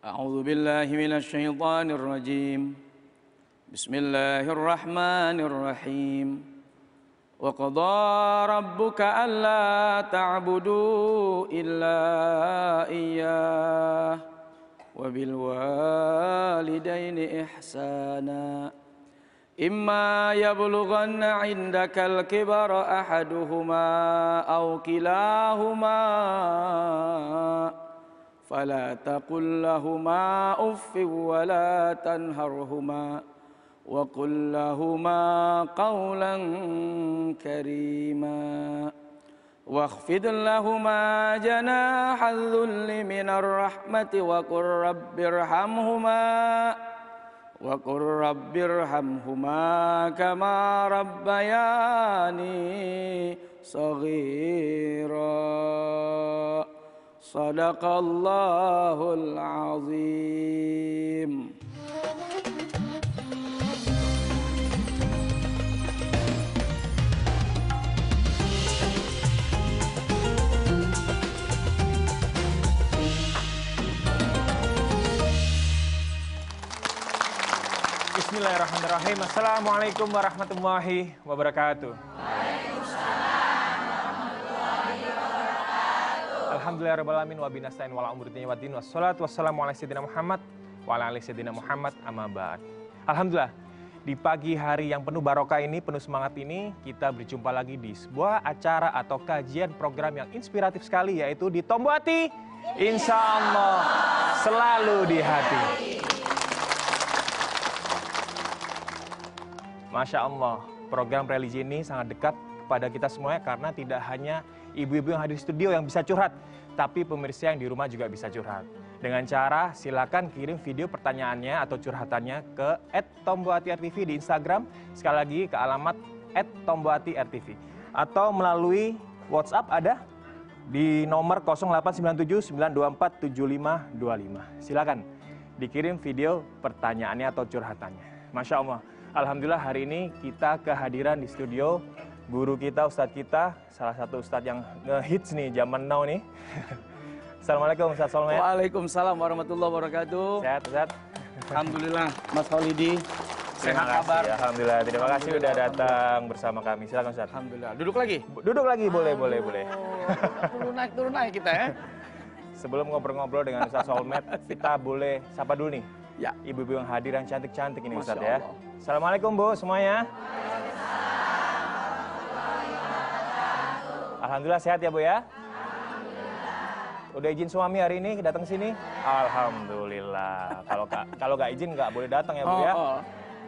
أعوذ بالله من الشيطان الرجيم بسم الله الرحمن الرحيم وقضى ربك ألا تعبدوا إلا إياه وبالوالدين إحسانا إما يبلغن عندك الكبر أحدهما أو كلاهما فلا تقل لهما أف ولا تنهرهما وقل لهما قولا كريما واخفض لهما جناح الذل من الرحمة وقل رب ارحمهما كما ربياني صغيرا صدق الله العظيم. Bismillahirrahmanirrahim. Assalamualaikum warahmatullahi wabarakatuh. Alhamdulillahirrahmanirrahim. Wabinastain wala umuritinya waddin. Wassalatu wassalamu ala sayyidina Muhammad wa ala ali sayyidina Muhammad amma ba'd. Alhamdulillah, di pagi hari yang penuh barokah ini, penuh semangat ini, kita berjumpa lagi di sebuah acara atau kajian program yang inspiratif sekali, yaitu di Tombo Hati, insya Allah selalu di hati. Masya Allah, program religi ini sangat dekat kepada kita semuanya karena tidak hanya ibu-ibu yang hadir di studio yang bisa curhat, tapi pemirsa yang di rumah juga bisa curhat. Dengan cara silakan kirim video pertanyaannya atau curhatannya ke @tombohati_rtv di Instagram, sekali lagi ke alamat @tombohati_rtv, atau melalui WhatsApp ada di nomor 089792475525. Silakan dikirim video pertanyaannya atau curhatannya. Masya Allah. Alhamdulillah hari ini kita kehadiran di studio guru kita, ustadz kita, salah satu ustadz yang ngehits nih zaman now nih. Assalamualaikum Ustadz Solmet. Waalaikumsalam warahmatullahi wabarakatuh. Sehat Ustadz? Alhamdulillah Mas Khalidi. Sehat kabar? Alhamdulillah. Terima kasih sudah datang bersama kami. Silakan Ustadz. Alhamdulillah. Duduk lagi? Duduk lagi, boleh. Turun naik kita ya. Sebelum ngobrol-ngobrol dengan Ustadz Solmet, kita boleh sapa dulu nih. Ya. Ibu-ibu yang hadir yang cantik-cantik ini Ustadz ya. Allah. Assalamualaikum Bu semuanya. Alhamdulillah sehat ya Bu ya. Udah izin suami hari ini datang sini? Alhamdulillah. Kalau nggak izin nggak boleh datang ya Bu ya.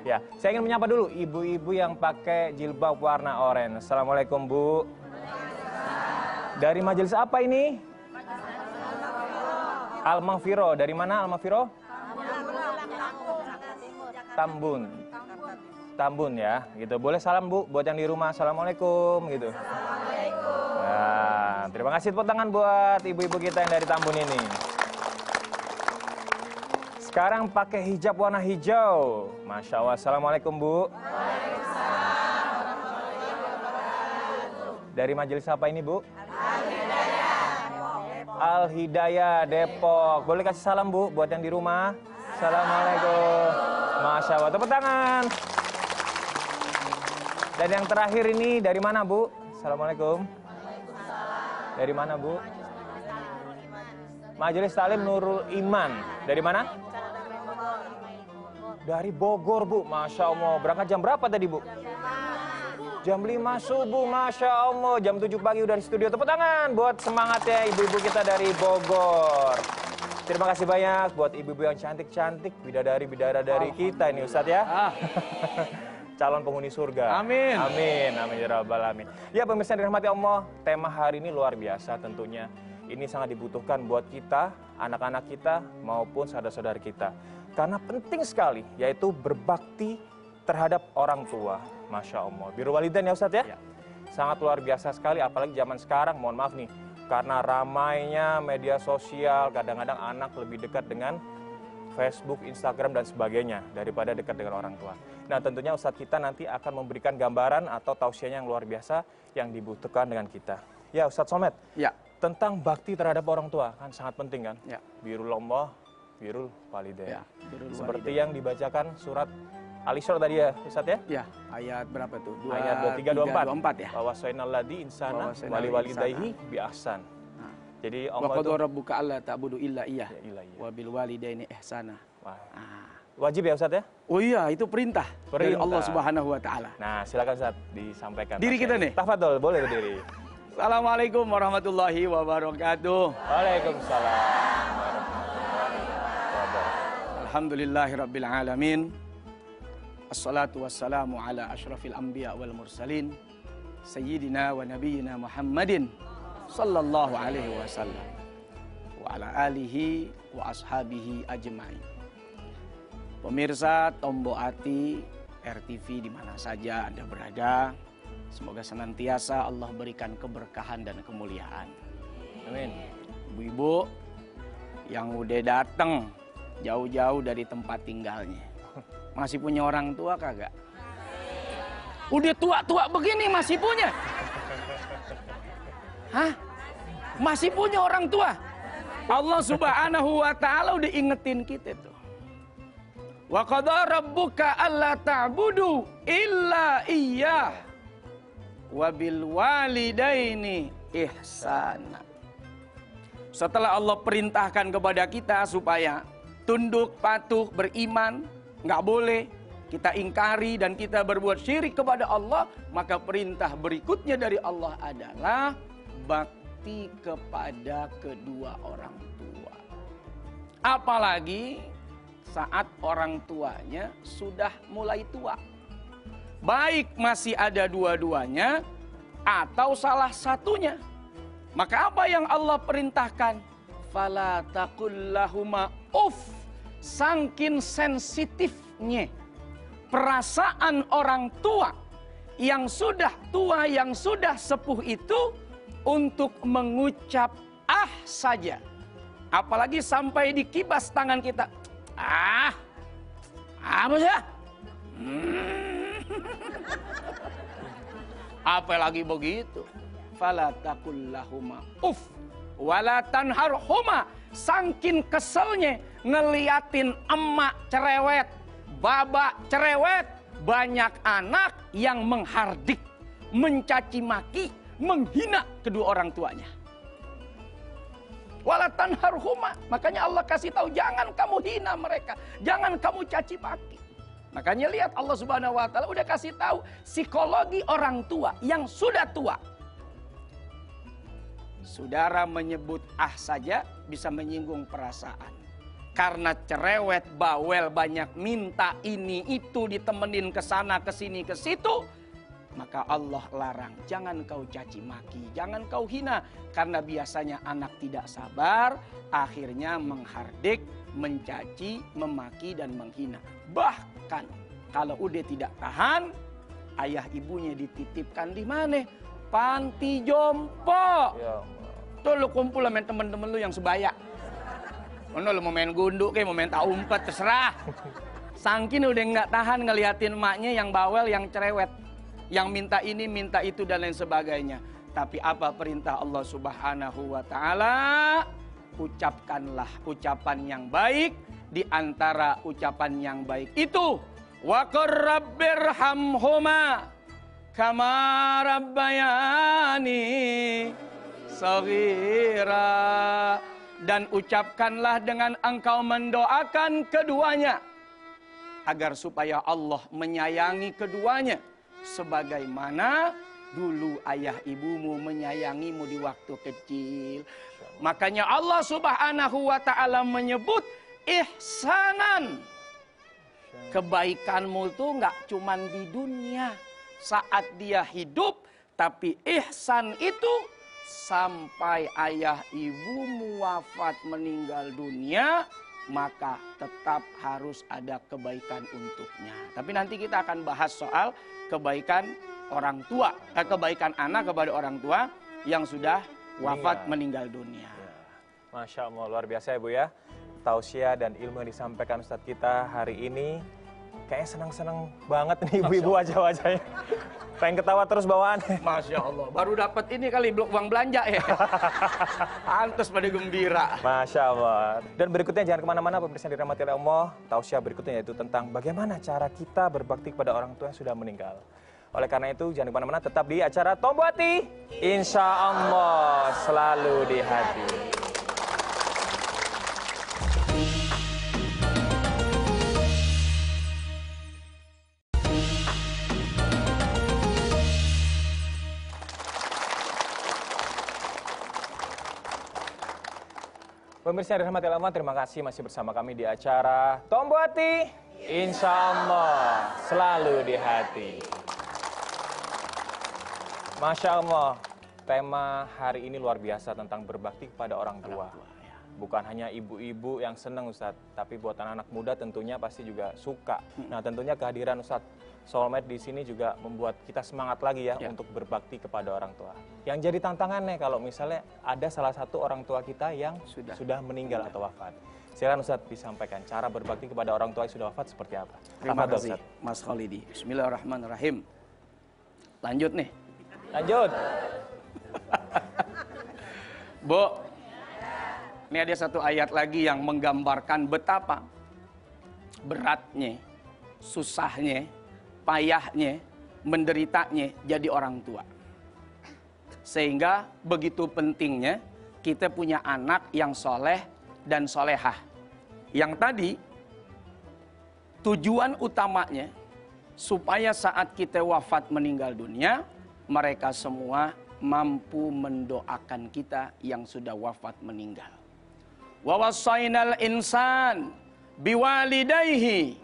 Ya, saya ingin menyapa dulu ibu-ibu yang pakai jilbab warna oranye. Assalamualaikum Bu. Dari majelis apa ini? Al-Maghfirah. Dari mana Al-Maghfirah? Tambun ya, gitu. Boleh salam Bu buat yang di rumah. Assalamualaikum gitu. Nah, terima kasih tepuk tangan buat ibu-ibu kita yang dari Tambun ini. Sekarang pakai hijab warna hijau. Masya Allah. Assalamualaikum Bu. Dari majelis apa ini Bu? Al-Hidayah Depok. Boleh kasih salam Bu buat yang di rumah. Assalamualaikum. Masya Allah. Tepuk tangan. Dan yang terakhir ini dari mana Bu? Assalamualaikum. Dari mana Bu? Majelis Talim Nurul Iman. Dari mana? Dari Bogor Bu. Masya Allah. Berangkat jam berapa tadi Bu? Jam 5 subuh. Masya Allah. Jam 7 pagi udah di studio. Tepuk tangan buat semangatnya ibu-ibu kita dari Bogor. Terima kasih banyak buat ibu-ibu yang cantik-cantik, bidadari-bidadari kita ini Ustadz ya. Calon penghuni surga. Amin. Amin. Amin ya rabbal alamin. Ya pemirsa yang dirahmati Allah, tema hari ini luar biasa tentunya. Ini sangat dibutuhkan buat kita, anak-anak kita maupun saudara-saudara kita. Karena penting sekali, yaitu berbakti terhadap orang tua. Masya Allah. Birrul walidain ya Ustadz ya. Sangat luar biasa sekali, apalagi zaman sekarang, mohon maaf nih. Karena ramainya media sosial, kadang-kadang anak lebih dekat dengan Facebook, Instagram, dan sebagainya daripada dekat dengan orang tua. Nah tentunya Ustadz kita nanti akan memberikan gambaran atau tausiahnya yang luar biasa yang dibutuhkan dengan kita. Ya Ustadz Solmet, ya. Tentang bakti terhadap orang tua kan sangat penting kan? Ya. Birrullah birrul walidain. Ya, birrul Seperti walidain. yang dibacakan surat Al-Isra tadi ya, Ustaz ya? Ya, ayat berapa tuh? Ayat 23 24. ya. Wa wasainal ladzi insana wali walidayhi bi ahsan. Jadi Wa Allah itu qadara rabbuka alla ta'budu illa iyyah Ya, iya. wa bil walidaini ihsana. Wah, Ah. wajib ya Ustaz ya? Oh iya, itu perintah dari Perintah. Allah Subhanahu wa taala. Nah, silakan Ustaz disampaikan. Diri kita nih. Tafadhol, boleh berdiri. Assalamualaikum warahmatullahi wabarakatuh. Waalaikumsalam warahmatullahi wabarakatuh. Alhamdulillahirabbil alamin. Assalatu wassalamu ala asyrafil anbiya wal mursalin sayyidina wa nabiyyina Muhammadin sallallahu alaihi wasallam wa ala alihi wa ashabihi ajmain. Pemirsa Tombo Ati RTV di mana saja Anda berada, semoga senantiasa Allah berikan keberkahan dan kemuliaan. Amin. Ibu-ibu yang udah datang jauh-jauh dari tempat tinggalnya, masih punya orang tua kagak? Udah tua-tua begini masih punya? Hah? Masih punya orang tua? Allah Subhanahu wa taala udah ingetin kita tuh. Wa qadara rabbuka alla ta'budu illa iyyah wa bil walidaini ihsana. Setelah Allah perintahkan kepada kita supaya tunduk, patuh, beriman, nggak boleh kita ingkari dan kita berbuat syirik kepada Allah, maka perintah berikutnya dari Allah adalah bakti kepada kedua orang tua. Apalagi saat orang tuanya sudah mulai tua. Baik masih ada dua-duanya atau salah satunya. Maka apa yang Allah perintahkan? Fala taqul lahuma uff. Sangkin sensitifnya perasaan orang tua yang sudah tua, yang sudah sepuh itu untuk mengucap ah saja. Apalagi sampai dikibas tangan kita. Apa sih? Apalagi begitu. Fala taqul lahuma uff wala tanharhuma. Sangkin keselnya ngeliatin emak cerewet, baba cerewet, banyak anak yang menghardik, mencaci maki, menghina kedua orang tuanya. Wala tanharhuma. Makanya Allah kasih tahu jangan kamu hina mereka, jangan kamu caci maki. Makanya lihat Allah Subhanahu wa taala udah kasih tahu psikologi orang tua yang sudah tua. Saudara menyebut ah saja bisa menyinggung perasaan. Karena cerewet, bawel, banyak minta ini itu ditemenin ke sana ke sini ke situ, maka Allah larang, jangan kau caci maki, jangan kau hina. Karena biasanya anak tidak sabar, akhirnya menghardik, mencaci, memaki dan menghina. Bahkan kalau udah tidak tahan, ayah ibunya dititipkan di mana? Panti jompo. Ya Allah. Tuh lu kumpul sama temen-temen lu yang sebaya. Mana lu mau main gundu kayak mau main tak umpet terserah. Sangkin udah nggak tahan ngeliatin emaknya yang bawel, yang cerewet, yang minta ini, minta itu dan lain sebagainya. Tapi apa perintah Allah Subhanahu wa taala? Ucapkanlah ucapan yang baik. Di antara ucapan yang baik itu, wa qur rabbirhamhuma kama rabbayani saghira. Dan ucapkanlah dengan engkau mendoakan keduanya agar supaya Allah menyayangi keduanya sebagaimana dulu ayah ibumu menyayangimu di waktu kecil. Makanya Allah Subhanahu wa taala menyebut ihsanan. Kebaikanmu itu nggak cuman di dunia saat dia hidup, tapi ihsan itu sampai ayah ibumu wafat meninggal dunia, maka tetap harus ada kebaikan untuknya. Tapi nanti kita akan bahas soal kebaikan orang tua, kebaikan anak kepada orang tua yang sudah wafat meninggal dunia. Ya. Masya Allah, luar biasa ya Bu ya. Tausiah dan ilmu yang disampaikan Ustadz kita hari ini kayaknya senang-senang banget nih ibu-ibu wajah-wajahnya. Pengen ketawa terus bawaan. Masya Allah, baru dapat ini kali blok uang belanja ya. Pantes pada gembira. Masya Allah. Dan berikutnya jangan kemana-mana pemirsa yang dirahmati oleh Allah. Tausiah berikutnya yaitu tentang bagaimana cara kita berbakti kepada orang tua yang sudah meninggal. Oleh karena itu jangan kemana-mana, tetap di acara Tombo Hati. Insya Allah selalu di hati. Pemirsa yang dirahmati Allah, terima kasih masih bersama kami di acara Tombo Hati. Insya Allah selalu di hati. Masya Allah, tema hari ini luar biasa tentang berbakti kepada orang tua. Bukan hanya ibu-ibu yang senang Ustadz, tapi buat anak-anak muda tentunya pasti juga suka. Nah tentunya kehadiran Ustadz Soulmate di sini juga membuat kita semangat lagi ya untuk berbakti kepada orang tua. Yang jadi tantangannya kalau misalnya ada salah satu orang tua kita yang sudah meninggal atau wafat. Silakan Ustadz disampaikan cara berbakti kepada orang tua yang sudah wafat seperti apa. Terima kasih Mas Khalidi. Bismillahirrahmanirrahim. Lanjut nih. Lanjut. Bu, ini ada satu ayat lagi yang menggambarkan betapa beratnya, susahnya, payahnya, menderitanya jadi orang tua. Sehingga begitu pentingnya kita punya anak yang soleh dan solehah. Yang tadi tujuan utamanya supaya saat kita wafat meninggal dunia, mereka semua mampu mendoakan kita yang sudah wafat meninggal. Wa wassaynal insan biwalidayhi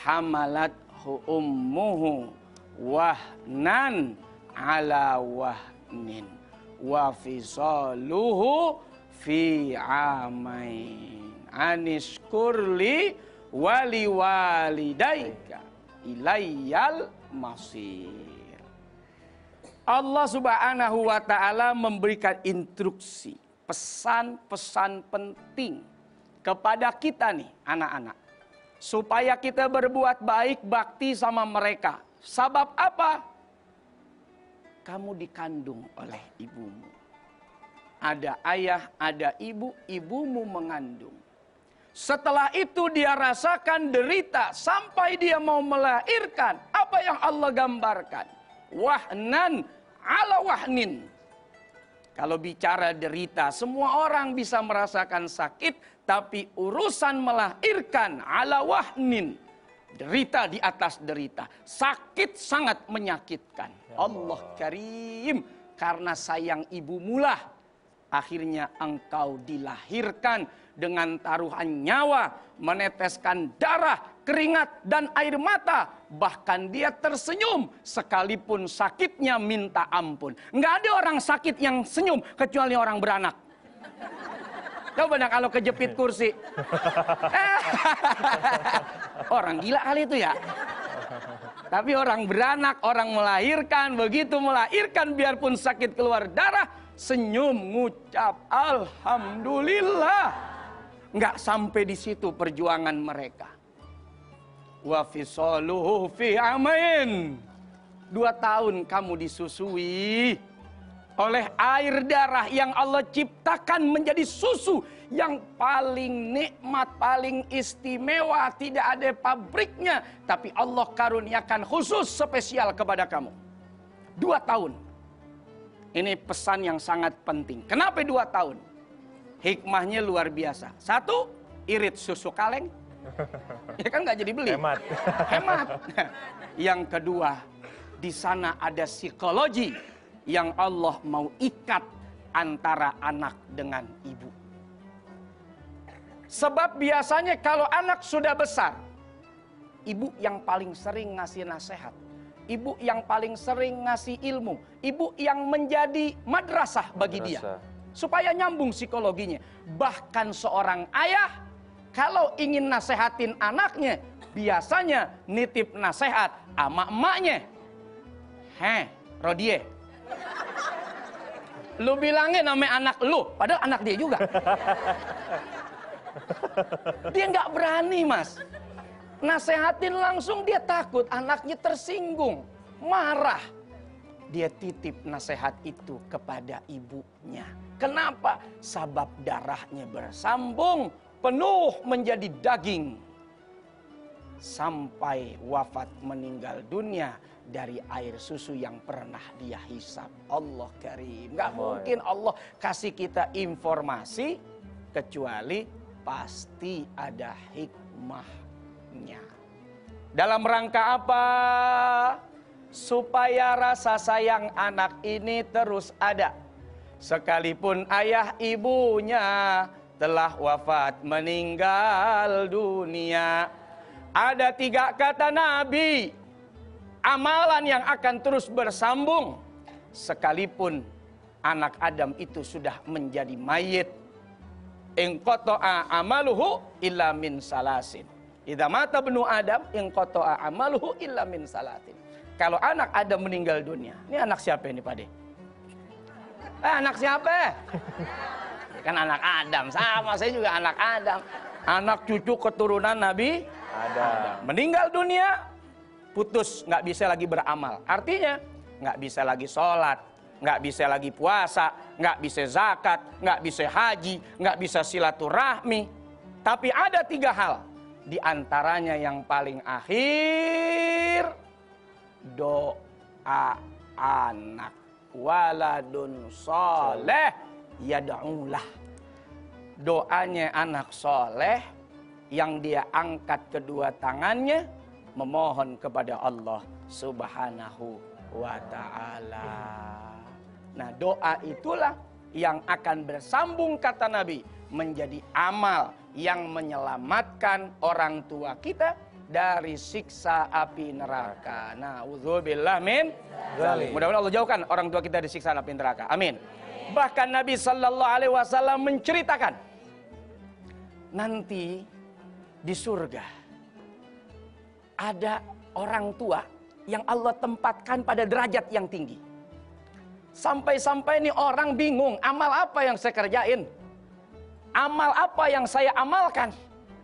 hamalathu ummuhu wahnan ala wahnin wa fisaluhu fi amain anishkurli wali walidayka ilayyal masir. Allah Subhanahu wa Ta'ala memberikan instruksi, pesan-pesan penting kepada kita nih anak-anak, supaya kita berbuat baik bakti sama mereka. Sabab apa? Kamu dikandung oleh ibumu. Ada ayah, ada ibu, ibumu mengandung. Setelah itu dia rasakan derita sampai dia mau melahirkan. Apa yang Allah gambarkan? Wahnan ala wahnin. Kalau bicara derita, semua orang bisa merasakan sakit, tapi urusan melahirkan ala wahnin, derita di atas derita, sakit sangat menyakitkan. Allah Karim, karena sayang ibumu-lah akhirnya engkau dilahirkan dengan taruhan nyawa, meneteskan darah, keringat, dan air mata. Bahkan dia tersenyum, sekalipun sakitnya minta ampun. Nggak ada orang sakit yang senyum, kecuali orang beranak. Coba nak kalau kejepit kursi. Orang gila kali itu ya. Tapi orang beranak, orang melahirkan, begitu melahirkan biarpun sakit keluar darah, senyum, ngucap alhamdulillah. Nggak sampai di situ perjuangan mereka. Wa fisaluhu fi amain. 2 tahun kamu disusui oleh air darah yang Allah ciptakan menjadi susu yang paling nikmat, paling istimewa, tidak ada pabriknya, tapi Allah karuniakan khusus spesial kepada kamu. 2 tahun. Ini pesan yang sangat penting. Kenapa 2 tahun? Hikmahnya luar biasa. 1, irit susu kaleng. Ya kan nggak jadi beli. Hemat. Hemat. Yang kedua, di sana ada psikologi yang Allah mau ikat antara anak dengan ibu. Sebab biasanya kalau anak sudah besar, ibu yang paling sering ngasih nasihat, ibu yang paling sering ngasih ilmu, ibu yang menjadi madrasah bagi dia. Supaya nyambung psikologinya. Bahkan seorang ayah kalau ingin nasehatin anaknya, biasanya nitip nasihat sama emaknya. Rodie, lu bilangin nama anak lu, padahal anak dia juga. Dia nggak berani, Mas. Nasehatin langsung dia takut anaknya tersinggung, marah. dia titip nasihat itu kepada ibunya. Kenapa? Sabab darahnya bersambung, penuh menjadi daging. Sampai wafat meninggal dunia dari air susu yang pernah dia hisap. Allah karim. Gak mungkin Allah kasih kita informasi kecuali pasti ada hikmahnya. Dalam rangka apa? Supaya rasa sayang anak ini terus ada. Sekalipun ayah ibunya telah wafat meninggal dunia. Ada 3 kata Nabi, amalan yang akan terus bersambung sekalipun anak Adam itu sudah menjadi mayit. Inqata'a amaluhu illa min salasin. Idza mata ibnu Adam inqata'a amaluhu illa min salatin. Kalau anak Adam meninggal dunia, ini anak siapa ini Pak De? Anak siapa? Kan anak Adam, sama saya juga anak Adam. Anak cucu keturunan Nabi Adam. Meninggal dunia, putus, nggak bisa lagi beramal. Artinya, nggak bisa lagi sholat, nggak bisa lagi puasa, nggak bisa zakat, nggak bisa haji, nggak bisa silaturahmi. Tapi ada 3 hal. Di antaranya yang paling akhir, doa anak. Waladun soleh yad'ulah. Doanya anak soleh yang dia angkat kedua tangannya memohon kepada Allah Subhanahu wa ta'ala. Nah, doa itulah yang akan bersambung kata Nabi menjadi amal yang menyelamatkan orang tua kita dari siksa api neraka. Na'udzubillah min dzalik. Mudah-mudahan Allah jauhkan orang tua kita dari siksa api neraka. Amin. Bahkan Nabi sallallahu alaihi wasallam menceritakan nanti di surga ada orang tua yang Allah tempatkan pada derajat yang tinggi. Sampai-sampai ini orang bingung, amal apa yang saya kerjain? Amal apa yang saya amalkan?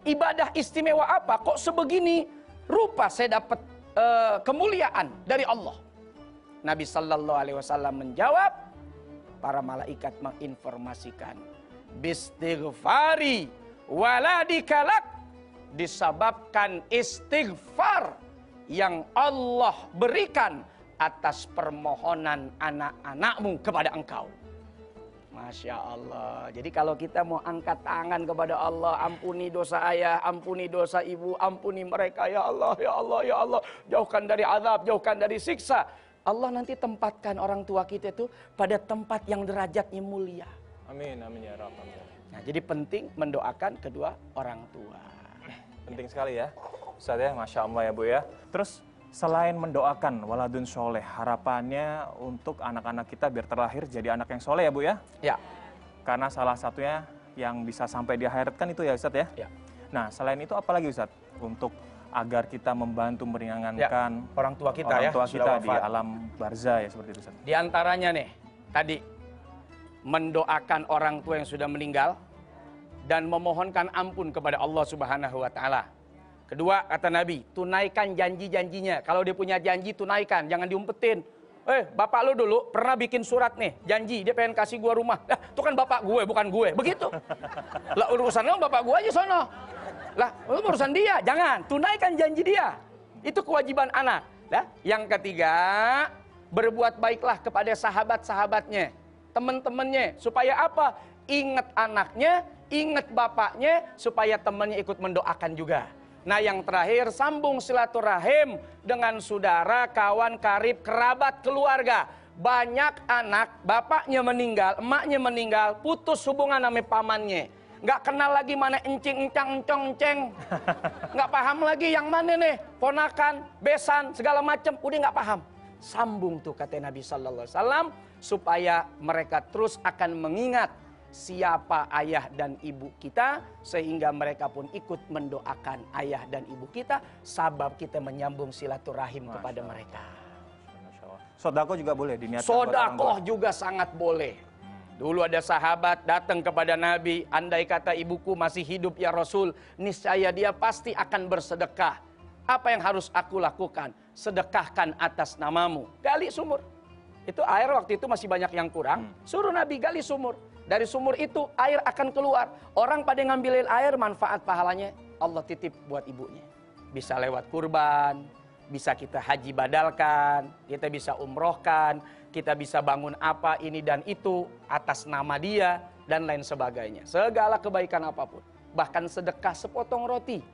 Ibadah istimewa apa? Kok sebegini rupa saya dapat kemuliaan dari Allah? Nabi sallallahu alaihi wasallam menjawab, para malaikat menginformasikan, bistighfari waladikalak, disababkan istighfar yang Allah berikan atas permohonan anak-anakmu kepada engkau. Masya Allah. Jadi kalau kita mau angkat tangan kepada Allah, ampuni dosa ayah, ampuni dosa ibu, ampuni mereka ya Allah, ya Allah, ya Allah. Jauhkan dari azab, jauhkan dari siksa. Allah nanti tempatkan orang tua kita itu pada tempat yang derajatnya mulia. Amin, amin ya Rabb. Nah, jadi penting mendoakan kedua orang tua. Penting sekali ya, Ustaz ya, Masya Allah ya Bu ya. Terus selain mendoakan waladun soleh, harapannya untuk anak-anak kita biar terlahir jadi anak yang soleh ya Bu ya? Ya. Karena salah satunya yang bisa sampai di akhirat kan itu ya Ustaz ya? Ya. Nah selain itu apa lagi Ustaz? Untuk agar kita membantu meringankan orang tua kita, orang tua sudah kita di wafat. alam barzah ya seperti itu Ustaz. Di antaranya nih, tadi mendoakan orang tua yang sudah meninggal dan memohonkan ampun kepada Allah Subhanahu wa taala. Kedua, kata Nabi, tunaikan janji-janjinya. Kalau dia punya janji, tunaikan, jangan diumpetin. Bapak lu dulu pernah bikin surat nih, janji dia pengen kasih gua rumah. Lah, itu kan bapak gue, bukan gue. Begitu. Lah urusan lo bapak gue aja sono. Lah, itu urusan dia. Jangan, tunaikan janji dia. Itu kewajiban anak. Nah, yang ketiga, berbuat baiklah kepada sahabat-sahabatnya, teman-temannya, supaya apa? Ingat anaknya, ingat bapaknya, supaya temannya ikut mendoakan juga. Nah yang terakhir, sambung silaturahim dengan saudara, kawan, karib, kerabat, keluarga. Banyak anak, bapaknya meninggal, emaknya meninggal, putus hubungan sama pamannya. Nggak kenal lagi mana encing, encang, encong, enceng. Nggak paham lagi yang mana nih, ponakan, besan, segala macam, udah nggak paham. Sambung tuh kata Nabi Sallallahu Alaihi Wasallam, supaya mereka terus akan mengingat siapa ayah dan ibu kita, sehingga mereka pun ikut mendoakan ayah dan ibu kita, sabab kita menyambung silaturahim kepada mereka. Sodako juga boleh diniatkan. Sodakoh juga sangat boleh. Dulu ada sahabat datang kepada Nabi, andai kata ibuku masih hidup ya Rasul, niscaya dia pasti akan bersedekah. Apa yang harus aku lakukan? Sedekahkan atas namamu. Gali sumur. Itu air waktu itu masih banyak yang kurang. Suruh Nabi gali sumur. Dari sumur itu air akan keluar. Orang pada ngambilin air, manfaat pahalanya Allah titip buat ibunya. Bisa lewat kurban, bisa kita haji badalkan, kita bisa umrohkan, kita bisa bangun apa ini dan itu atas nama dia dan lain sebagainya. Segala kebaikan apapun. Bahkan sedekah sepotong roti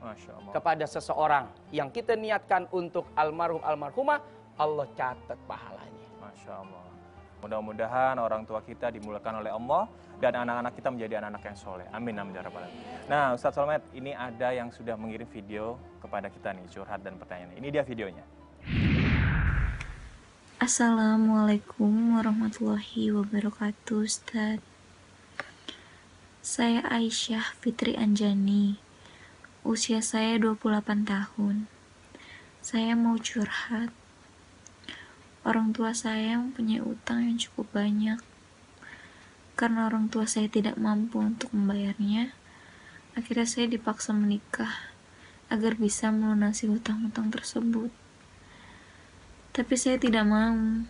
kepada seseorang yang kita niatkan untuk almarhum almarhumah, Allah catat pahalanya. Masya Allah. Mudah-mudahan orang tua kita dimulakan oleh Allah dan anak-anak kita menjadi anak-anak yang soleh. Amin, amin, ya rabbal alamin. Nah, Ustadz Selamet, ini ada yang sudah mengirim video kepada kita nih, curhat dan pertanyaan. Ini dia videonya. Assalamualaikum warahmatullahi wabarakatuh, Ustadz. Saya Aisyah Fitri Anjani. Usia saya 28 tahun. Saya mau curhat. Orang tua saya mempunyai utang yang cukup banyak. Karena orang tua saya tidak mampu untuk membayarnya, akhirnya saya dipaksa menikah agar bisa melunasi hutang-hutang tersebut. Tapi saya tidak mau,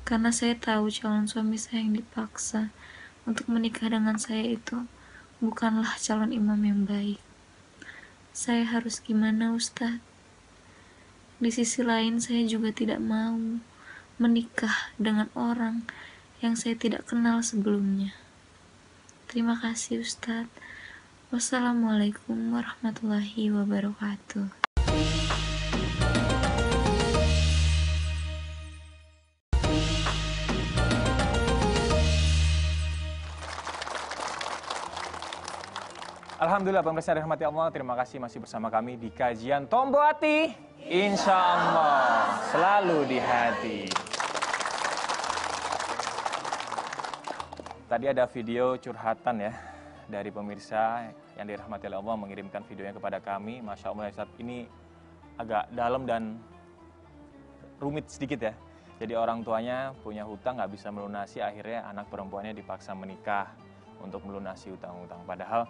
karena saya tahu calon suami saya yang dipaksa untuk menikah dengan saya itu bukanlah calon imam yang baik. Saya harus gimana, Ustadz? Di sisi lain, saya juga tidak mau menikah dengan orang yang saya tidak kenal sebelumnya. Terima kasih, Ustadz. Wassalamualaikum warahmatullahi wabarakatuh. Alhamdulillah, pemirsa yang dirahmati Allah, terima kasih masih bersama kami di kajian Tombo Hati. Insya Allah selalu di hati. Tadi ada video curhatan ya dari pemirsa yang dirahmati oleh Allah, mengirimkan videonya kepada kami. Masya Allah, Ustaz, ini agak dalam dan rumit sedikit ya. Jadi orang tuanya punya hutang, nggak bisa melunasi, akhirnya anak perempuannya dipaksa menikah untuk melunasi hutang-hutang. Padahal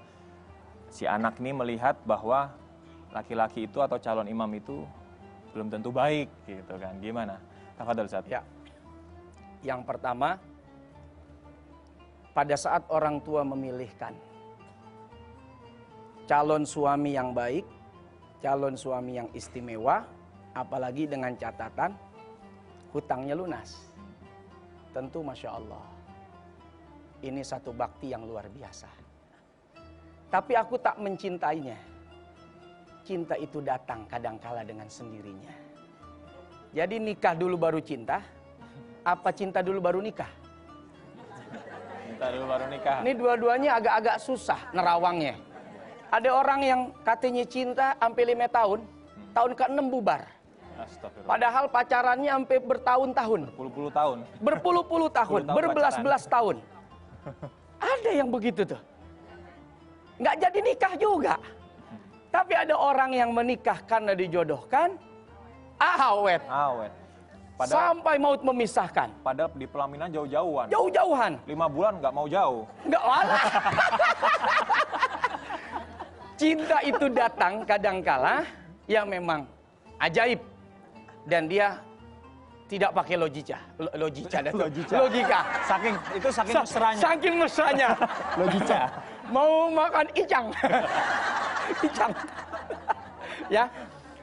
si anak ini melihat bahwa laki-laki itu atau calon imam itu belum tentu baik gitu kan. Gimana? Tafadhol, Ustaz. Ya. Yang pertama, pada saat orang tua memilihkan calon suami yang baik, calon suami yang istimewa, apalagi dengan catatan hutangnya lunas. Tentu Masya Allah, ini satu bakti yang luar biasa. Tapi aku tak mencintainya. Cinta itu datang kadangkala dengan sendirinya. Jadi nikah dulu baru cinta, apa cinta dulu baru nikah? Cinta dulu baru nikah. Ini dua-duanya agak-agak susah nerawangnya. Ada orang yang katanya cinta sampai 5 tahun, tahun ke-6 bubar. Astagfirullah. Padahal pacarannya sampai bertahun-tahun. Berpuluh-puluh tahun. Berpuluh-puluh tahun, berbelas-belas tahun. Ada yang begitu tuh. Nggak jadi nikah juga. Tapi ada orang yang menikah karena dijodohkan, awet. Awet. Sampai maut memisahkan. Padahal di pelaminan jauh-jauhan. Jauh-jauhan. 5 bulan nggak mau jauh. Nggak walah. Cinta itu datang kadangkala yang memang ajaib. Dan dia tidak pakai logika. Logika. Saking mesranya. Saking mesranya. Logika. Mau makan icang. Icang. Ya.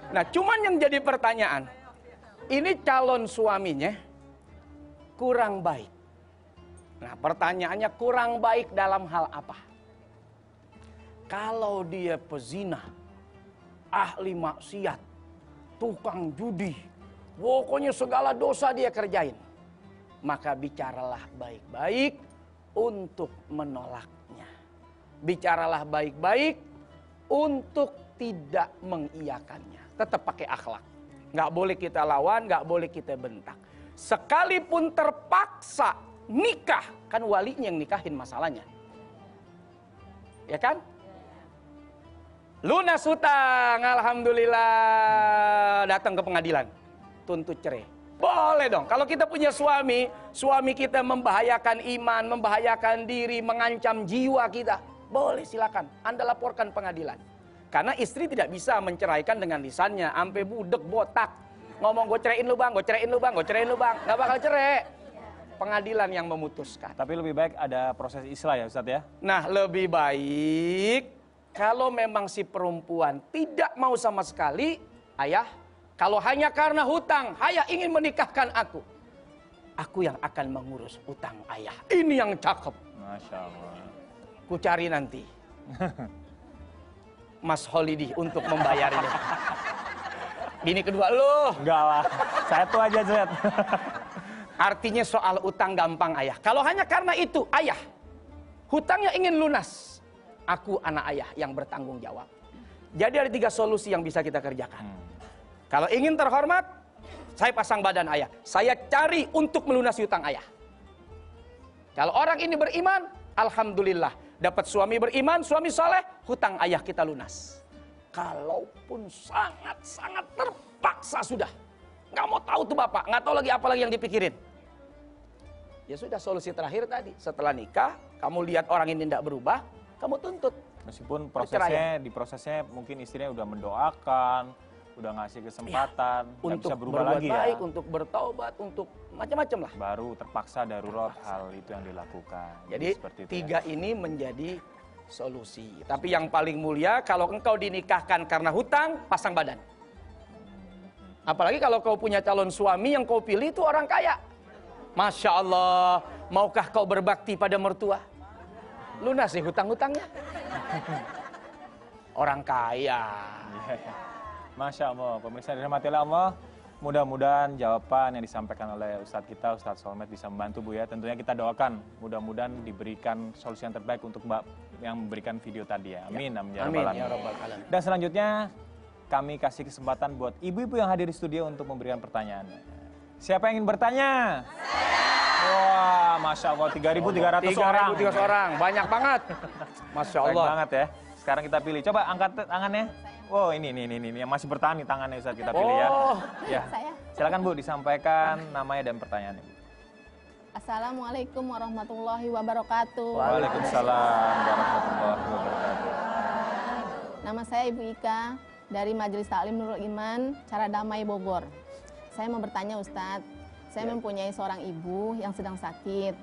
Nah, cuman yang jadi pertanyaan, ini calon suaminya kurang baik. Nah, pertanyaannya kurang baik dalam hal apa? Kalau dia pezina, ahli maksiat, tukang judi, pokoknya segala dosa dia kerjain, maka bicaralah baik-baik untuk menolaknya. Bicaralah baik-baik untuk tidak mengiyakannya. Tetap pakai akhlak. Nggak boleh kita lawan, nggak boleh kita bentak. Sekalipun terpaksa nikah, kan walinya yang nikahin masalahnya. Ya kan? Lunas hutang, alhamdulillah, datang ke pengadilan, tuntut cerai. Boleh dong, kalau kita punya suami, suami kita membahayakan iman, membahayakan diri, mengancam jiwa kita, boleh silakan, Anda laporkan pengadilan. Karena istri tidak bisa menceraikan dengan lisannya, sampai budek botak. Ngomong gue ceraiin lu bang, gue ceraiin lu bang, gue ceraiin lu bang, nggak bakal cerai. pengadilan yang memutuskan. Tapi lebih baik ada proses islah ya Ustadz ya? Nah, lebih baik kalau memang si perempuan tidak mau sama sekali, ayah, kalau hanya karena hutang, ayah ingin menikahkan aku yang akan mengurus utang ayah. Ini yang cakep. Masya Allah. Ku cari nanti Mas Holidi untuk membayar ini. Bini kedua lo. Enggak lah, saya tuh aja Zed. Artinya soal utang gampang ayah. Kalau hanya karena itu ayah, hutangnya ingin lunas, aku anak ayah yang bertanggung jawab. Jadi ada 3 solusi yang bisa kita kerjakan. Kalau ingin terhormat, saya pasang badan ayah. Saya cari untuk melunasi hutang ayah. Kalau orang ini beriman, alhamdulillah. Dapat suami beriman, suami soleh, hutang ayah kita lunas. Kalaupun sangat-sangat terpaksa sudah. Nggak mau tahu tuh bapak, nggak tahu lagi apa lagi yang dipikirin. Ya sudah, solusi terakhir tadi. Setelah nikah, kamu lihat orang ini tidak berubah, kamu tuntut. Meskipun Perceraian. prosesnya mungkin istrinya udah mendoakan, udah ngasih kesempatan, nggak Untuk bisa berubah berbuat lagi baik, ya. untuk bertaubat, untuk macam-macam lah. Baru terpaksa darurat hal itu yang dilakukan. Jadi seperti itu 3 ini menjadi solusi. Tapi yang paling mulia, kalau engkau dinikahkan karena hutang, pasang badan. Apalagi kalau kau punya calon suami yang kau pilih itu orang kaya. Masya Allah, maukah kau berbakti pada mertua? Lunasi hutang-hutangnya. Orang kaya. Masya Allah, pemirsa dirahmati oleh Allah. Mudah-mudahan jawaban yang disampaikan oleh Ustadz kita, Ustadz Solmed bisa membantu Bu ya. Tentunya kita doakan mudah-mudahan diberikan solusi yang terbaik untuk Mbak yang memberikan video tadi ya. Amin, amin, Amin ya rabbal alamin. Dan selanjutnya kami kasih kesempatan buat ibu-ibu yang hadir di studio untuk memberikan pertanyaan. Siapa yang ingin bertanya? Wah, Masya Allah, 3.300 orang. 3.300 orang, banyak banget. Masya Banyak Allah. banget ya. Sekarang kita pilih. Coba angkat tangannya. Wow, ini yang masih bertahan nih tangannya Ustaz, kita pilih ya. Oh, Ya. Silakan Bu disampaikan namanya dan pertanyaannya. Bu. Assalamualaikum warahmatullahi wabarakatuh. Waalaikumsalam warahmatullahi wabarakatuh. Nama saya Ibu Ika dari Majelis Taklim Nurul Iman, Cara Damai Bogor. Saya mau bertanya Ustadz, saya mempunyai seorang ibu yang sedang sakit.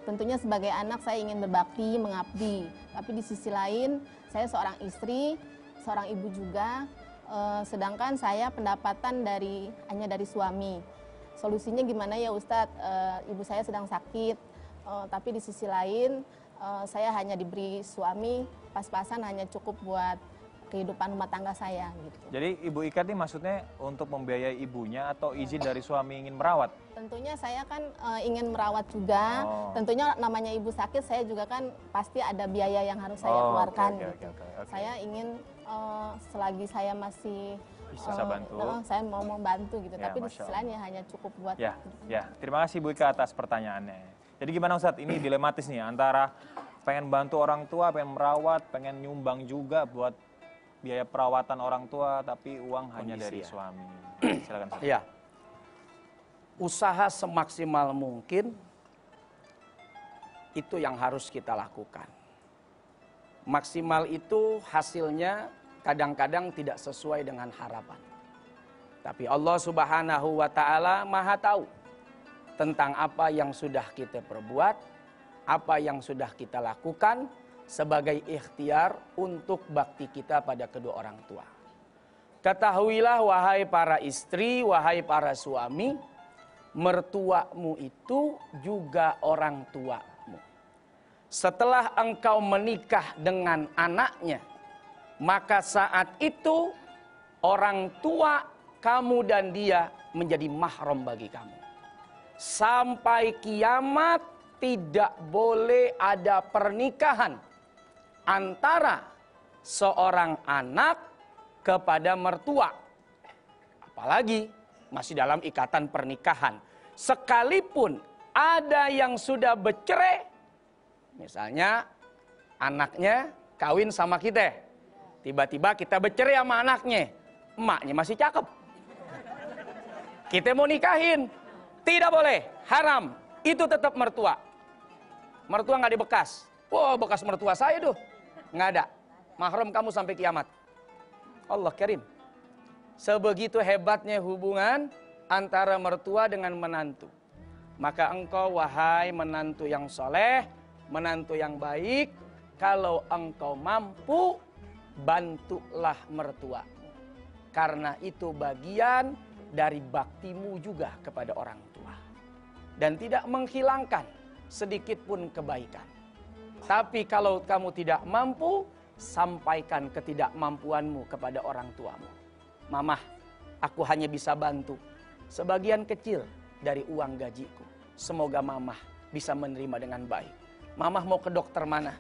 Tentunya sebagai anak saya ingin berbakti, mengabdi. Tapi di sisi lain, saya seorang istri, seorang ibu juga. Sedangkan saya pendapatan hanya dari suami. Solusinya gimana ya Ustadz? Ibu saya sedang sakit, tapi di sisi lain saya hanya diberi suami pas-pasan hanya cukup buat kehidupan rumah tangga saya gitu. Jadi Ibu Ika ini maksudnya untuk membiayai ibunya atau izin dari suami ingin merawat? Tentunya saya kan ingin merawat juga. Tentunya namanya ibu sakit, saya juga kan pasti ada biaya yang harus saya keluarkan. Oke. Saya ingin selagi saya masih bisa bantu. saya mau membantu gitu. Ya, tapi di Masya sisi lain ya hanya cukup buat. Ya. Terima kasih Bu Ika atas pertanyaannya. Jadi gimana Ustadz? Ini dilematis nih antara pengen bantu orang tua, pengen merawat, pengen nyumbang juga buat biaya perawatan orang tua, tapi uang hanya dari suami. Silakan. iya. Usaha semaksimal mungkin itu yang harus kita lakukan. Maksimal itu hasilnya kadang-kadang tidak sesuai dengan harapan. Tapi Allah Subhanahu wa Ta'ala Maha tahu tentang apa yang sudah kita perbuat, apa yang sudah kita lakukan sebagai ikhtiar untuk bakti kita pada kedua orang tua. Ketahuilah wahai para istri, wahai para suami, mertuamu itu juga orang tuamu. Setelah engkau menikah dengan anaknya, maka saat itu orang tua kamu dan dia menjadi mahram bagi kamu. Sampai kiamat tidak boleh ada pernikahan antara seorang anak kepada mertua. Apalagi masih dalam ikatan pernikahan. Sekalipun ada yang sudah bercerai, misalnya anaknya kawin sama kita. Tiba-tiba kita bercerai sama anaknya. Emaknya masih cakep. Kita mau nikahin. Tidak boleh, haram. Itu tetap mertua. Mertua nggak dibekas. Wah, bekas mertua saya tuh. Nggak ada. Mahram kamu sampai kiamat. Allah karim. Sebegitu hebatnya hubungan antara mertua dengan menantu. Maka engkau wahai menantu yang soleh, menantu yang baik, kalau engkau mampu, bantulah mertuamu. Karena itu bagian dari baktimu juga kepada orang tua. Dan tidak menghilangkan sedikit pun kebaikan. Tapi kalau kamu tidak mampu, sampaikan ketidakmampuanmu kepada orang tuamu. Mamah, aku hanya bisa bantu sebagian kecil dari uang gajiku. Semoga mamah bisa menerima dengan baik. Mamah mau ke dokter mana?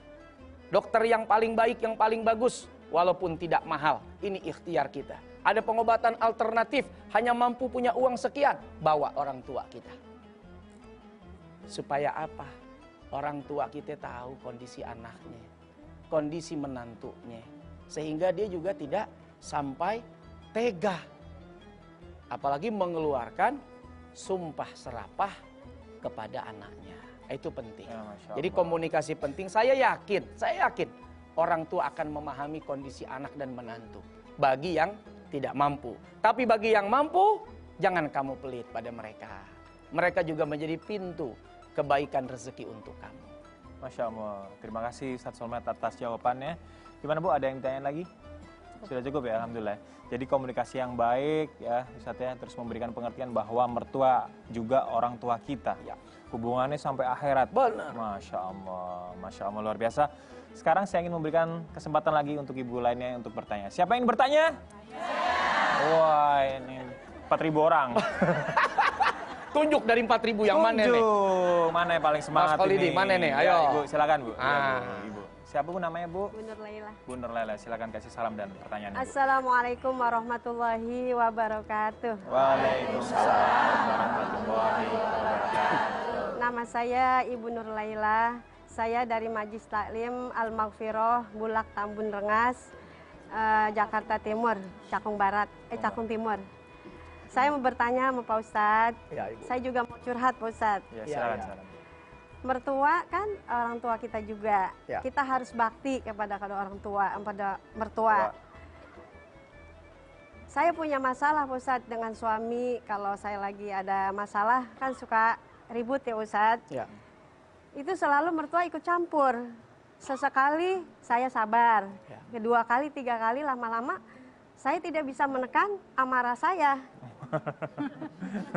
Dokter yang paling baik, yang paling bagus, walaupun tidak mahal. Ini ikhtiar kita. Ada pengobatan alternatif, hanya mampu punya uang sekian, bawa orang tua kita. Supaya apa? Orang tua kita tahu kondisi anaknya, kondisi menantunya. Sehingga dia juga tidak sampai tega. Apalagi mengeluarkan sumpah serapah kepada anaknya. Itu penting. Ya, Masya Jadi Allah. komunikasi penting. Saya yakin orang tua akan memahami kondisi anak dan menantu. Bagi yang tidak mampu. Tapi bagi yang mampu, jangan kamu pelit pada mereka. Mereka juga menjadi pintu kebaikan rezeki untuk kamu. Masya Allah. Terima kasih Ustadz Solmed atas jawabannya. Gimana Bu, ada yang ditanya lagi? Sudah cukup ya, Alhamdulillah. Jadi komunikasi yang baik ya Ustadz ya, terus memberikan pengertian bahwa mertua juga orang tua kita. Ya. Hubungannya sampai akhirat. Benar. Masya Allah luar biasa. Sekarang saya ingin memberikan kesempatan lagi untuk ibu lainnya untuk bertanya. Siapa yang ingin bertanya? Wah, ini 4.000 orang. Tunjuk dari 4.000 yang mana nih? Tunjuk. Mana yang paling semangat Mas Khalidi, ini? mana nih? Ya, Ayo. Ibu, silakan Bu. Ya, Ah. Bu, Ibu. Siapa Bu namanya Bu? Bu Nur Laila. Bu Nur Laila, silakan kasih salam dan pertanyaannya Bu. Assalamualaikum warahmatullahi wabarakatuh. Waalaikumsalam warahmatullahi wabarakatuh. Nama saya Ibu Nur Laila. Saya dari Majlis Taklim Al-Maghfirah, Bulak Tambun Rengas, Jakarta Timur, Cakung Barat, Cakung Timur. Saya mau bertanya sama Pak Ustadz. Ya, Ibu. Saya juga mau curhat Pak Ustadz. Ya, Ya, silakan, ya. silakan. Mertua kan orang tua kita juga. Ya. Kita harus bakti kepada orang tua, kepada mertua. Saya punya masalah Pak Ustadz dengan suami. Kalau saya lagi ada masalah kan suka ribut ya Ustadz. Ya. Itu selalu mertua ikut campur. Sesekali saya sabar. Ya. Kedua kali, tiga kali lama-lama saya tidak bisa menekan amarah saya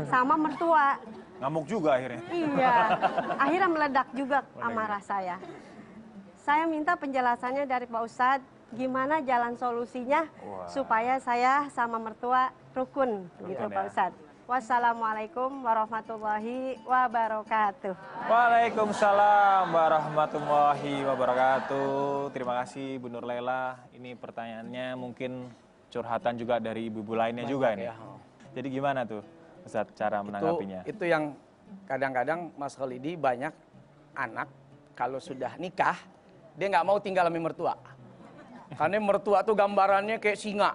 sama mertua. Ngamuk juga akhirnya. Iya, akhirnya meledak juga amarah saya. Saya minta penjelasannya dari Pak Ustadz, gimana jalan solusinya Wah. supaya saya sama mertua rukun, gitu Rukun, Pak ya. Ustadz. Wassalamualaikum warahmatullahi wabarakatuh. Waalaikumsalam warahmatullahi wabarakatuh. Terima kasih Bu Nur Laila. Ini pertanyaannya mungkin curhatan juga dari ibu-ibu lainnya juga Banyak nih. ya. Jadi gimana tuh Ustadz cara menanggapinya? Itu yang kadang-kadang Mas Khalidi banyak anak kalau sudah nikah dia nggak mau tinggal sama mertua. Karena mertua tuh gambarannya kayak singa.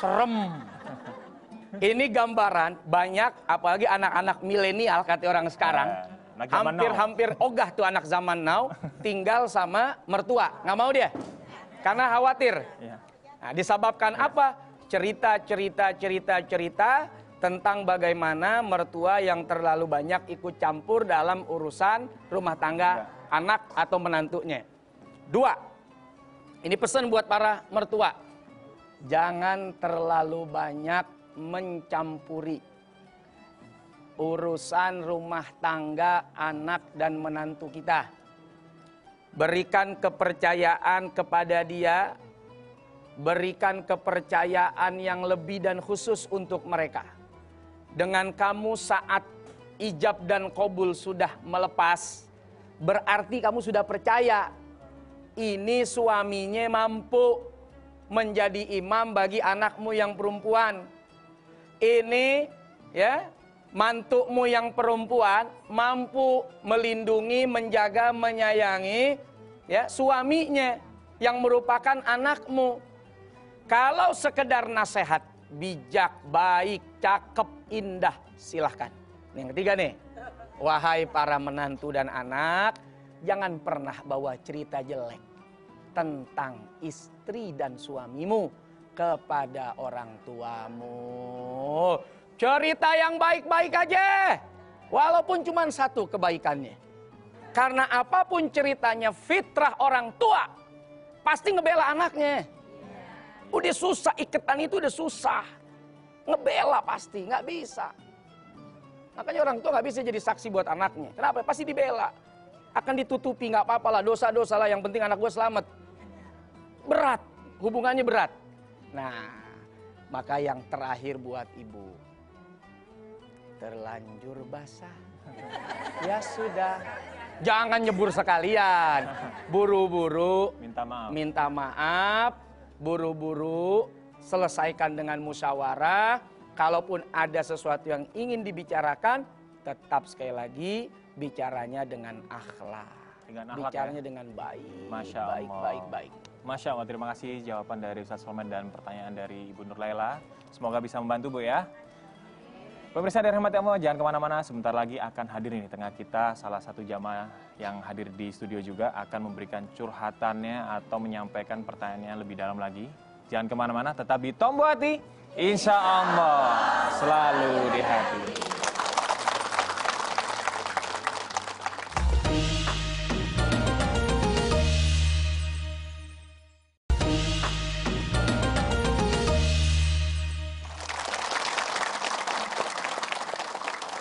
Serem. Ini gambaran banyak apalagi anak-anak milenial kata orang sekarang. Anak zaman now. Hampir ogah tuh anak zaman now tinggal sama mertua. Nggak mau dia. Karena khawatir. Iya. Nah, disebabkan apa? Cerita tentang bagaimana mertua yang terlalu banyak ikut campur dalam urusan rumah tangga anak atau menantunya. 2. Ini pesan buat para mertua. Jangan terlalu banyak mencampuri urusan rumah tangga anak dan menantu kita. Berikan kepercayaan kepada dia. Berikan kepercayaan yang lebih dan khusus untuk mereka. Dengan kamu saat ijab dan qabul sudah melepas, berarti kamu sudah percaya ini suaminya mampu menjadi imam bagi anakmu yang perempuan. Ini ya, mantukmu yang perempuan mampu melindungi, menjaga, menyayangi ya suaminya yang merupakan anakmu. Kalau sekedar nasihat, bijak, baik, cakep, indah, silahkan. Yang ketiga nih, wahai para menantu dan anak, jangan pernah bawa cerita jelek tentang istri dan suamimu kepada orang tuamu. Cerita yang baik-baik aja. Walaupun cuma satu kebaikannya. Karena apapun ceritanya, fitrah orang tua pasti ngebela anaknya. Udah susah, iketan itu udah susah. Ngebela pasti, nggak bisa. Makanya orang tua nggak bisa jadi saksi buat anaknya. Kenapa? Pasti dibela. Akan ditutupi, nggak apa-apa lah, dosa-dosa lah, yang penting anak gue selamat. Berat, hubungannya berat. Nah, maka yang terakhir buat ibu. Terlanjur basah. Ya sudah. Jangan nyebur sekalian. Buru-buru minta maaf, buru-buru selesaikan dengan musyawarah. Kalaupun ada sesuatu yang ingin dibicarakan, tetap sekali lagi bicaranya dengan akhlak. Bicaranya dengan baik. Masya Allah. Baik. Masya Allah, terima kasih jawaban dari Ustaz Solman dan pertanyaan dari Ibu Nur Laila. Semoga bisa membantu, Bu ya. Pemirsa dari Rahmati Allah, jangan kemana-mana. Sebentar lagi akan hadir di tengah kita salah satu jamaah yang hadir di studio juga akan memberikan curhatannya atau menyampaikan pertanyaannya lebih dalam lagi. Jangan kemana-mana, tetap di Tombo Hati. Insya Allah selalu di hati.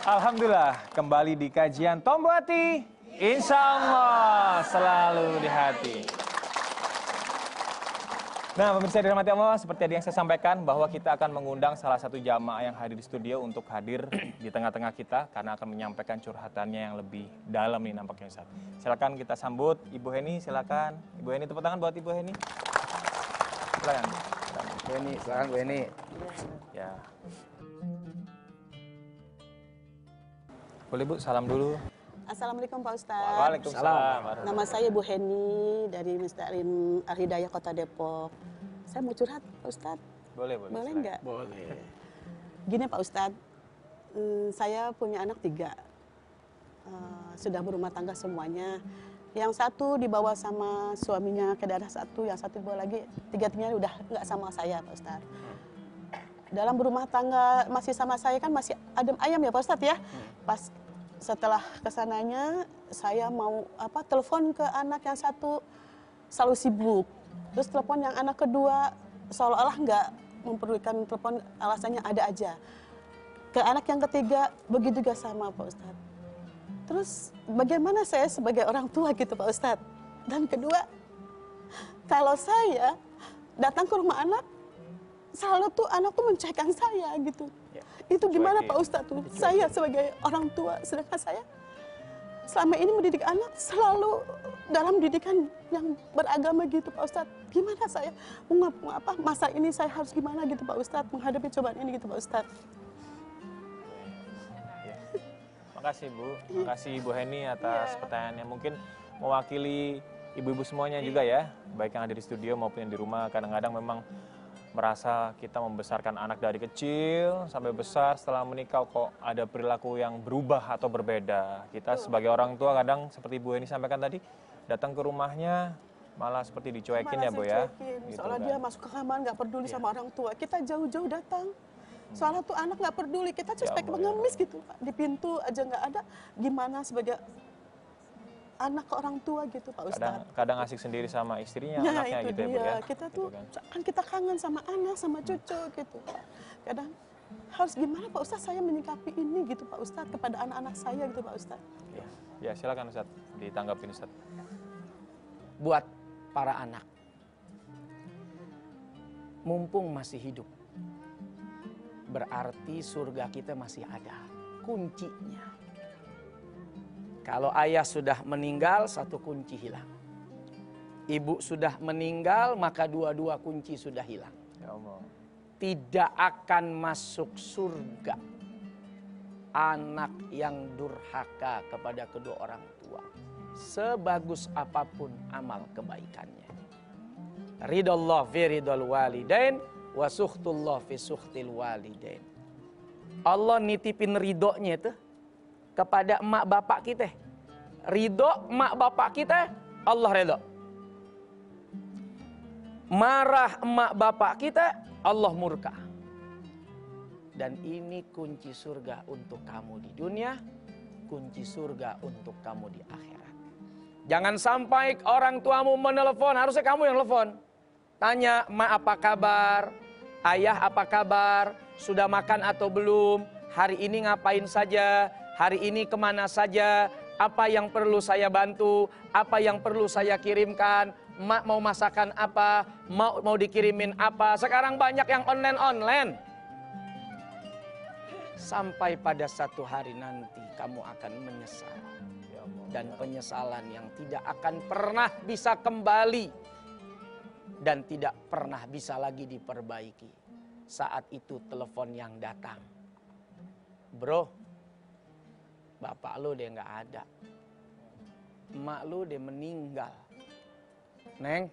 Alhamdulillah, kembali di kajian Tombo Hati. Insya Allah selalu di hati. Nah, pemirsa dirahmati Allah, seperti tadi yang saya sampaikan bahwa kita akan mengundang salah satu jamaah yang hadir di studio untuk hadir di tengah-tengah kita karena akan menyampaikan curhatannya yang lebih dalam nih nampaknya Ustaz. Silakan kita sambut Ibu Heni, silakan. Ibu Heni, tepuk tangan buat Ibu Heni. Silakan. Bu Heni, silakan Bu Heni. Ya. Boleh Bu, salam dulu. Assalamualaikum Pak Ustadz. Waalaikumsalam. Nama saya Bu Heni dari Mustaklim Al-Hidayah Kota Depok. Saya mau curhat Pak Ustadz. Boleh. Boleh nggak? Boleh. Gini Pak Ustadz, saya punya anak 3. Sudah berumah tangga semuanya. Yang satu dibawa sama suaminya ke daerah satu, yang satu dibawa lagi. 3-tiganya udah nggak sama saya Pak Ustadz. Dalam berumah tangga masih sama saya kan masih adem ayam ya Pak Ustadz ya. Pas setelah kesananya saya mau telepon ke anak yang satu selalu sibuk. Terus telepon yang anak kedua seolah-olah nggak memperdulikan telepon, alasannya ada aja. Ke anak yang ketiga begitu juga sama Pak Ustadz. Terus bagaimana saya sebagai orang tua gitu Pak Ustadz. Dan kedua, kalau saya datang ke rumah anak, selalu tuh anak tuh mencekan saya gitu. Ya. Itu gimana Pak Ustadz tuh? Saya sebagai orang tua, sedangkan saya selama ini mendidik anak selalu dalam didikan yang beragama gitu Pak Ustadz. Gimana saya masa ini saya harus gimana gitu Pak Ustadz menghadapi cobaan ini gitu Pak Ustadz. Ya. Makasih Bu, makasih Ibu Heni atas pertanyaannya. Mungkin mewakili ibu-ibu semuanya juga ya, baik yang ada di studio maupun yang di rumah. Kadang-kadang memang merasa kita membesarkan anak dari kecil sampai besar, setelah menikah kok ada perilaku yang berubah atau berbeda. Kita sebagai orang tua kadang seperti Bu Heni sampaikan tadi, datang ke rumahnya malah seperti dicuekin ya Bu ya. Gitu soalnya kan. dia masuk ke kamar nggak peduli sama orang tua. Kita jauh-jauh datang. Soalnya tuh anak nggak peduli. Kita cuma pakai pengemis gitu Pak. Di pintu aja nggak ada. Gimana sebagai anak ke orang tua gitu Pak Ustadz. Kadang asik sendiri sama istrinya, Ya, anaknya itu gitu ya Bu dia. ya. Kita Gitu tuh kan. kita kangen sama anak, sama cucu gitu. Kadang harus gimana Pak Ustadz saya menyikapi ini gitu Pak Ustadz kepada anak-anak saya gitu Pak Ustadz. Ya silakan Ustadz, ditanggapin Ustadz. Buat para anak, mumpung masih hidup, berarti surga kita masih ada kuncinya. Kalau ayah sudah meninggal, satu kunci hilang. Ibu sudah meninggal, maka dua-dua kunci sudah hilang. Ya Allah. Tidak akan masuk surga anak yang durhaka kepada kedua orang tua, sebagus apapun amal kebaikannya. Ridallah fi ridal walidain wa sukhtullah fi sukhtil walidain. Allah nitipin ridhonya itu kepada emak bapak kita. Ridho emak bapak kita, Allah ridho. marah emak bapak kita, Allah murka. Dan ini kunci surga untuk kamu di dunia, kunci surga untuk kamu di akhirat. Jangan sampai orang tuamu menelepon, harusnya kamu yang telepon. Tanya, "Ma, apa kabar? Ayah, apa kabar? Sudah makan atau belum? Hari ini ngapain saja? Hari ini kemana saja? Apa yang perlu saya bantu? Apa yang perlu saya kirimkan? Mak mau masakan apa? Mau dikirimin apa?" Sekarang banyak yang online. Sampai pada satu hari nanti kamu akan menyesal. Dan penyesalan yang tidak akan pernah bisa kembali. Dan tidak pernah bisa lagi diperbaiki. Saat itu telepon yang datang. "Bro, bapak lu dia nggak ada. Emak lu dia meninggal. Neng,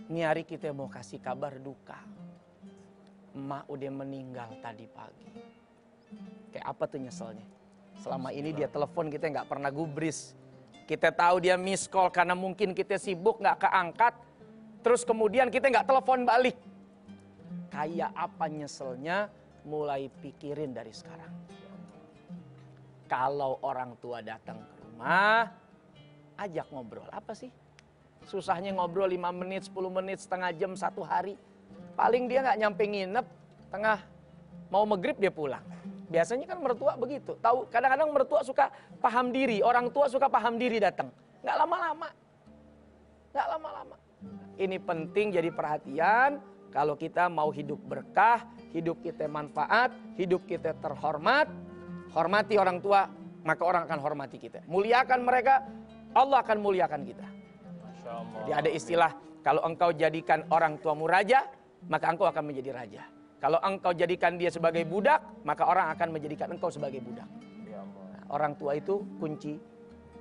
ini hari kita mau kasih kabar duka. Emak udah meninggal tadi pagi." Kayak apa tuh nyeselnya? Selama ini dia telepon kita nggak pernah gubris. Kita tahu dia miss call karena mungkin kita sibuk nggak keangkat. Terus kemudian kita nggak telepon balik. Kayak apa nyeselnya? Mulai pikirin dari sekarang. Kalau orang tua datang ke rumah, ajak ngobrol. Apa sih? Susahnya ngobrol 5 menit, 10 menit, setengah jam, 1 hari. Paling dia nggak nyampe nginep, tengah mau maghrib dia pulang. Biasanya kan mertua begitu. Tahu, kadang-kadang mertua suka paham diri, orang tua suka paham diri datang. Nggak lama-lama. Nggak lama-lama. Ini penting jadi perhatian. Kalau kita mau hidup berkah, hidup kita manfaat, hidup kita terhormat, hormati orang tua, maka orang akan hormati kita. Muliakan mereka, Allah akan muliakan kita. Masya Allah. Jadi ada istilah, kalau engkau jadikan orang tuamu raja, maka engkau akan menjadi raja. Kalau engkau jadikan dia sebagai budak, maka orang akan menjadikan engkau sebagai budak. Nah, orang tua itu kunci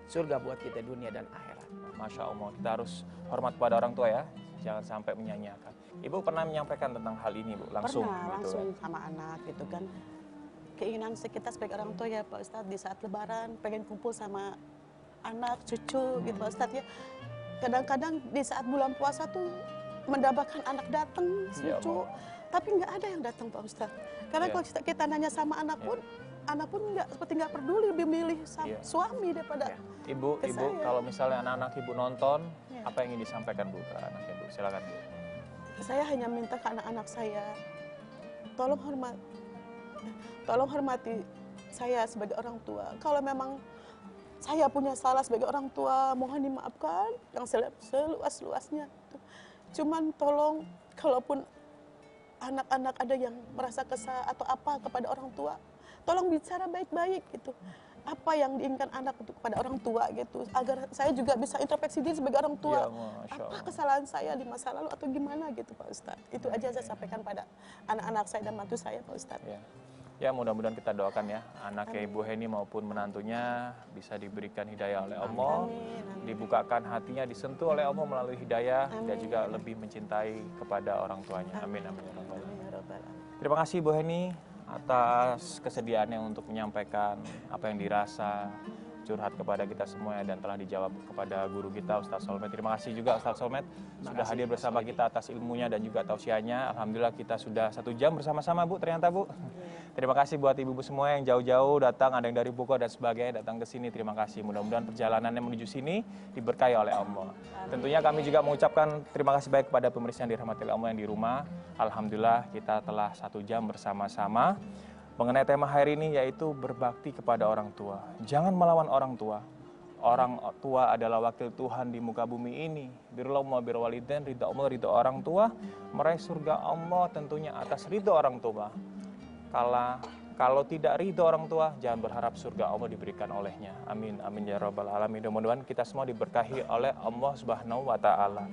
surga buat kita dunia dan akhirat. Masya Allah, kita harus hormat pada orang tua ya. Jangan sampai menyanyiakan. Ibu pernah menyampaikan tentang hal ini, Bu? Langsung. Pernah, gitu langsung sama anak gitu kan. Keinginan kita sebagai orang tua ya Pak Ustadz, di saat lebaran pengen kumpul sama anak, cucu gitu Pak Ustadz ya. Kadang-kadang di saat bulan puasa tuh mendapatkan anak datang, cucu. Tapi nggak ada yang datang Pak Ustadz. Karena kalau kita nanya sama anak pun nggak, seperti nggak peduli, lebih milih suami daripada Ibu, kalau misalnya anak-anak Ibu nonton, apa yang ingin disampaikan Bu ke anaknya Bu? Silakan Bu. Saya hanya minta ke anak-anak saya, tolong hormati saya sebagai orang tua. Kalau memang saya punya salah sebagai orang tua, mohon dimaafkan yang seluas-luasnya. Cuman tolong, kalaupun anak-anak ada yang merasa kesal atau apa kepada orang tua, tolong bicara baik-baik gitu. Apa yang diinginkan anak untuk kepada orang tua gitu, agar saya juga bisa introspeksi diri sebagai orang tua. Apa kesalahan saya di masa lalu atau gimana gitu Pak Ustadz. Itu aja saya sampaikan pada anak-anak saya dan mantu saya Pak Ustadz. Ya, mudah-mudahan kita doakan ya, anaknya Ibu Heni maupun menantunya bisa diberikan hidayah oleh Allah, dibukakan hatinya, disentuh oleh Allah melalui hidayah, dan juga lebih mencintai kepada orang tuanya. Amin, amin. Terima kasih Bu Heni atas kesediaannya untuk menyampaikan apa yang dirasa, curhat kepada kita semua dan telah dijawab kepada guru kita Ustaz Solmed. Terima kasih juga Ustaz Solmed sudah hadir bersama kita atas ilmunya dan juga tausiahnya. Alhamdulillah kita sudah 1 jam bersama-sama Bu, ternyata Bu. Terima kasih buat ibu-ibu semua yang jauh-jauh datang, ada yang dari Bogor dan sebagainya datang ke sini. Terima kasih. Mudah-mudahan perjalanannya menuju sini diberkahi oleh Allah. Tentunya kami juga mengucapkan terima kasih baik kepada pemirsa yang dirahmati Allah yang di rumah. Alhamdulillah kita telah 1 jam bersama-sama mengenai tema hari ini, yaitu berbakti kepada orang tua. Jangan melawan orang tua. Orang tua adalah wakil Tuhan di muka bumi ini. Birrul walidain, ridha Allah, ridha orang tua, meraih surga Allah tentunya atas ridha orang tua. Kalau tidak ridho orang tua, jangan berharap surga Allah diberikan olehnya. Amin, amin ya rabbal alamin. Mudah-mudahan kita semua diberkahi oleh Allah Subhanahu wa Ta'ala.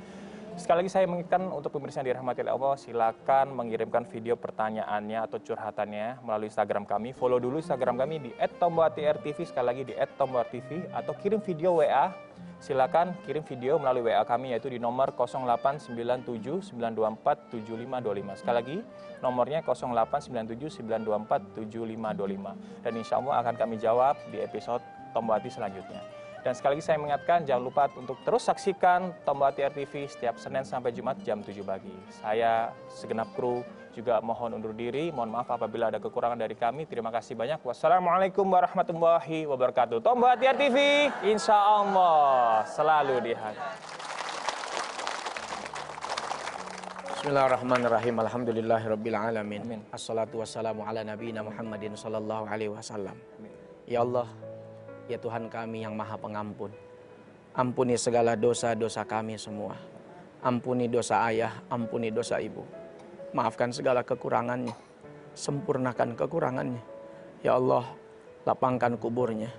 Sekali lagi saya mengingatkan untuk pemirsa yang dirahmati oleh Allah, silakan mengirimkan video pertanyaannya atau curhatannya melalui Instagram kami. Follow dulu Instagram kami di @tomboatrtv, sekali lagi di @tomboatrtv, atau kirim video WA. Silakan kirim video melalui WA kami, yaitu di nomor 0897-924-7525. Sekali lagi nomornya 0897-924-7525. Dan insya Allah akan kami jawab di episode Tombo Hati selanjutnya. Dan sekali lagi saya mengingatkan, jangan lupa untuk terus saksikan Tombol Hati RTV setiap Senin sampai Jumat jam 7 pagi. Saya segenap kru juga mohon undur diri. Mohon maaf apabila ada kekurangan dari kami. Terima kasih banyak. Wassalamualaikum warahmatullahi wabarakatuh. Tombol Hati RTV, insya Allah selalu di hati. Bismillahirrahmanirrahim. Alhamdulillahirabbil alamin. Assalatu wassalamu ala nabiyina Muhammadin sallallahu alaihi wasallam. Ya Allah, ya Tuhan kami yang Maha Pengampun. Ampuni segala dosa-dosa kami semua. Ampuni dosa ayah, ampuni dosa ibu. Maafkan segala kekurangannya. Sempurnakan kekurangannya. Ya Allah, lapangkan kuburnya.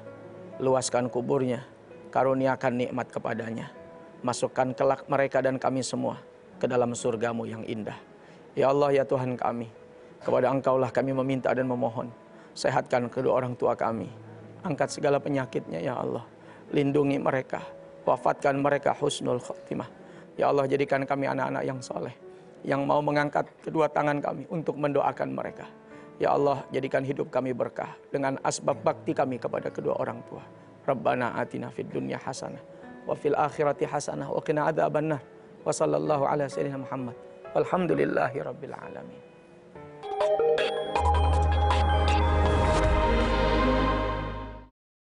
Luaskan kuburnya. Karuniakan nikmat kepadanya. Masukkan kelak mereka dan kami semua ke dalam surgamu yang indah. Ya Allah, ya Tuhan kami, kepada Engkaulah kami meminta dan memohon. Sehatkan kedua orang tua kami. Angkat segala penyakitnya ya Allah. Lindungi mereka. Wafatkan mereka husnul khotimah. Ya Allah, jadikan kami anak-anak yang soleh, yang mau mengangkat kedua tangan kami untuk mendoakan mereka. Ya Allah, jadikan hidup kami berkah dengan asbab bakti kami kepada kedua orang tua. Rabbana atina fid dunya hasanah wa fil akhirati hasanah wa qina adzabannar. Wa sallallahu ala sayyidina Muhammad. Walhamdulillahi rabbil alamin.